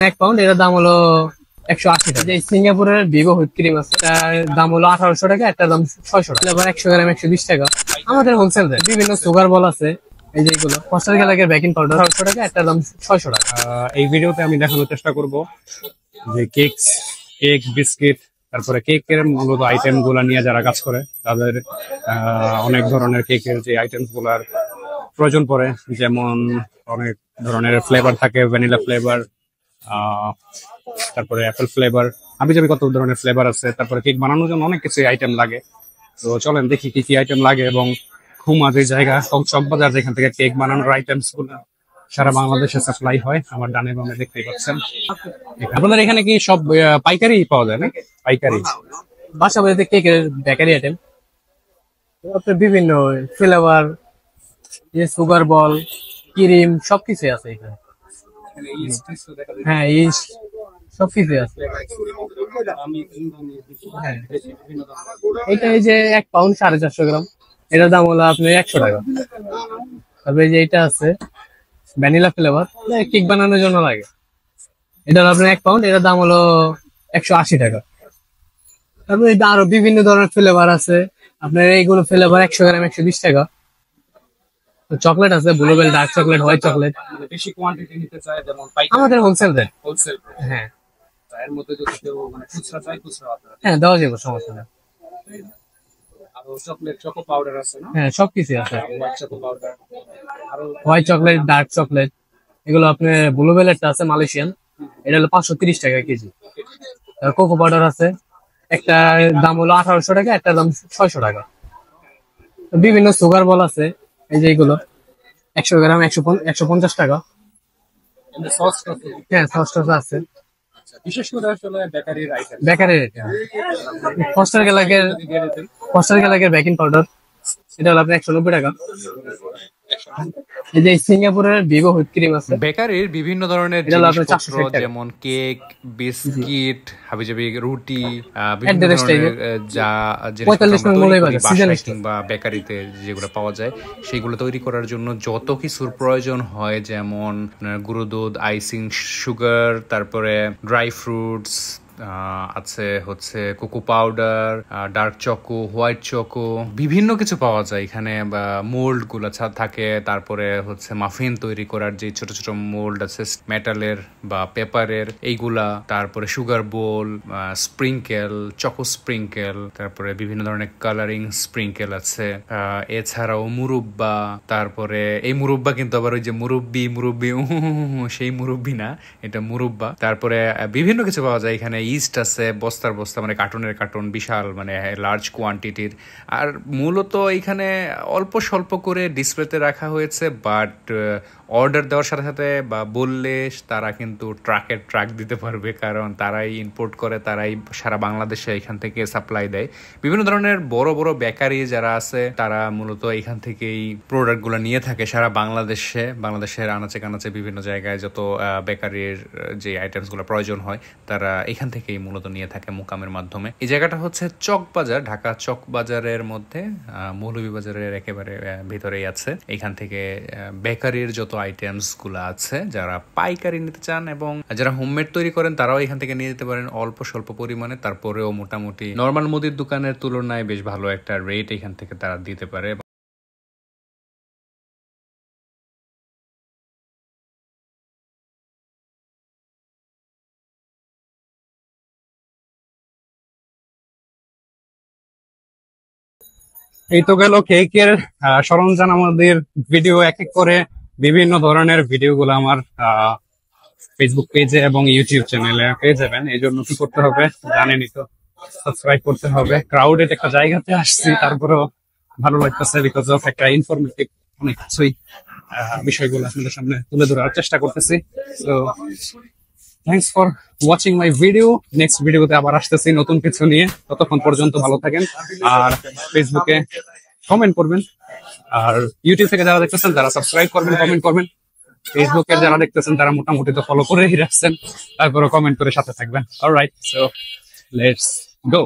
এক পাউন্ড, এটার দাম হলো 180 টাকা। এই সিঙ্গাপুরের ভিভো হুইপ ক্রিম আছে, এটার দাম হলো 1800 টাকা, একটার দাম 600 টাকা। আবার 100 গ্রাম 120 টাকা। আমাদের হোলসেল রেট। বিভিন্ন সুগার বল আছে, এই যে এগুলো ফস্টার গ্যালাগের বেকিং পাউডার 1800 টাকা, একটার দাম 600 টাকা। এই ভিডিওতে আমি দেখানোর চেষ্টা করব যে কেক বিস্কিট, তারপরে কেকের মূলত আইটেম গুলা নিয়ে যারা কাজ করে তাদের অনেক ধরনের কেকের যে আইটেম গুলার প্রয়োজন পড়ে, যেমন অনেক ধরনের ফ্লেভার থাকে, ভ্যানিলা ফ্লেভার, তারপরে অ্যাপেল ফ্লেভার, আবিজাবি কত ধরনের ফ্লেভার আছে। তারপরে কেক বানানোর জন্য অনেক কিছু আইটেম লাগে। তো চলেন দেখি কি কি আইটেম লাগে এবং খুমা যে জায়গা চকবাজার, যেখান থেকে কেক বানানোর আইটেমস গুলো সারা বাংলাদেশে সাপ্লাই হয়। আমার ডানে বামে দেখতেই পাচ্ছেন। আপনাদের এখানে কি সব পাইকারি পাওয়া যায় না? পাইকারি বাসা বাড়িতে কেকের বেকারি আইটেম, বিভিন্ন ফ্লেভার, সুগার বল, ক্রিম সবকিছু আছে এখানে। হ্যাঁ, ইস্ট সবকিছু আছে। হ্যাঁ, এটা এই যে 1 পাউন্ড 450 গ্রাম, এটার দাম হলো আপনার 100 টাকা। তারপরে এই যে এটা আছে ভ্যানিলা ফ্লেভার, কেক বানানোর জন্য লাগে। এটা হলো আপনার 1 পাউন্ড, এটার দাম হলো 180 টাকা। তারপরে এটা আরো বিভিন্ন ধরনের ফ্লেভার আছে, আপনার এইগুলো ফ্লেভার 100 গ্রাম 120 টাকা। চকলেট আছে, bluebell, dark chocolate, white chocolate. বেশি কোয়ান্টিটি নিতে চায় যেমন আমাদের হোলসেল রেট। হোলসেল, হ্যাঁ এর মধ্যে যদি কেউ খুচরা চায় খুচরা আপনারা। হ্যাঁ, দেওয়া যাবে, সমস্যা নেই। আরো চকো পাউডার আছে না? হ্যাঁ, সবকিছু আছে। হোয়াইট চকো পাউডার, আরো হোয়াইট চকলেট, ডার্ক চকলেট, এগুলো আপনার ব্লুবেলেরটা আছে মালয়েশিয়ান, এটা হলো 530 টাকা কেজি। কোকো পাউডার আছে, একটা দাম হলো 1800 টাকা, একটার দাম 600 টাকা। বিভিন্ন সুগার বল আছে, এই যে এগুলো 100 গ্রাম 150 টাকা। সস হ্যাঁ, সস টস আছে, বিশেষ করে আসলে বেকারির আইটেম। Bakery rate. ফস্টার গ্যালাগের বেকিং পাউডার, এটা হলো আপনার 190 টাকা। এই যে সিঙ্গাপুরের ভিভো হুইপ ক্রিম আছে। বেকারির বিভিন্ন ধরনের এটা হলো আপনার জিনিসপত্র 460 টাকা। যেমন কেক, বিস্কিট, হাবিজাবি রুটি, At বিভিন্ন the rest ধরনের যা জিনিসপত্র 45 আমরা তৈরি মূল্যই করি বাজার, বাসায় season store। কিংবা বেকারিতে যেগুলো পাওয়া যায় সেগুলো তৈরি করার জন্য যত কিছুর প্রয়োজন হয়, যেমন আপনার গুঁড়ো দুধ, আইসিং, সুগার, তারপরে ড্রাই ফ্রুটস আছে, হচ্ছে cocoa powder, dark choco, white choco, বিভিন্ন কিছু পাওয়া যায় এখানে। মোল্ড গুলো থাকে, তারপরে হচ্ছে মাফিন তৈরি করার যে ছোট ছোট মোল্ড আছে মেটালের বা পেপারের, এইগুলা, তারপরে সুগার বোল, স্প্রিঙ্কেল, চকো স্প্রিঙ্কেল, তারপরে বিভিন্ন ধরনের কালারিং স্প্রিঙ্কেল আছে। এছাড়াও মুরব্বা, তারপরে এই মুরব্বা কিন্তু আবার ওই যে মুরব্বি সেই মুরব্বি না, এটা মুরব্বা। তারপরে বিভিন্ন কিছু পাওয়া যায় এখানে। ইস্ট আছে বস্তার বস্তা, মানে কার্টুনের কার্টুন, বিশাল মানে লার্জ কোয়ান্টিটির। আর মূলত এখানে অল্প স্বল্প করে ডিসপ্লেতে রাখা হয়েছে, বাট অর্ডার দেওয়ার সাথে সাথে বা বললে তারা কিন্তু ট্রাক দিতে পারবে, কারণ তারাই ইম্পোর্ট করে, তারাই সারা বাংলাদেশে এখান থেকে সাপ্লাই দেয়। বিভিন্ন ধরনের বড় বড় বেকারি যারা আছে তারা মূলত এখান থেকেই প্রোডাক্টগুলো নিয়ে থাকে সারা বাংলাদেশের আনাচে কানাচে বিভিন্ন জায়গায় যত বেকারির যে আইটেমসগুলো প্রয়োজন হয় তারা এখান থেকেই মূলত নিয়ে থাকে মুকামের মাধ্যমে। এই জায়গাটা হচ্ছে চকবাজার, ঢাকা চকবাজারের মধ্যে, মৌলভীবাজারের একেবারে ভিতরেই আছে। এখান থেকে বেকারির যত আইটেমস গুলো আছে, যারা পাইকারি নিতে চান এবং যারা হোমমেড তৈরি করেন তারাও এখান থেকে নিয়ে যেতে পারেন অল্প স্বল্প পরিমাণে। তারপরেও মোটামুটি নর্মাল মুদির দোকানের তুলনায় বেশ ভালো একটা রেট এখান থেকে তারা দিতে পারে। এই তো গেল কেকের সরঞ্জাম আমাদের ভিডিও। এক এক করে বিভিন্ন ধরনের ভিডিও গুলো আমার ফেসবুক পেজে এবং ইউটিউব চ্যানেলে পেয়ে যাবেন। এই জন্য কি করতে হবে জানেনই তো, সাবস্ক্রাইব করতে হবে। ক্রাউডেড একটা জায়গাতে আসছি, তারপরেও ভালো লাগতেছে বিকজ অফ একটা ইনফরমেটিভ অনেক কিছুই বিষয়গুলো আপনাদের সামনে তুলে ধরার চেষ্টা করতেছি। তো thanks for watching my video. Next ভিডিওতে আবার আসতেছি নতুন কিছু নিয়ে। ততক্ষণ পর্যন্ত ভালো থাকেন, আর ফেসবুকে কমেন্ট করবেন, আর ইউটিউব থেকে যারা দেখতেছেন তারা সাবস্ক্রাইব করবেন, কমেন্ট করবেন। ফেসবুকের যারা দেখতেছেন তারা মোটামুটি তো ফলো করেই রাখছেন, তারপরে কমেন্ট করে সাথে থাকবেন। Alright, so let's go.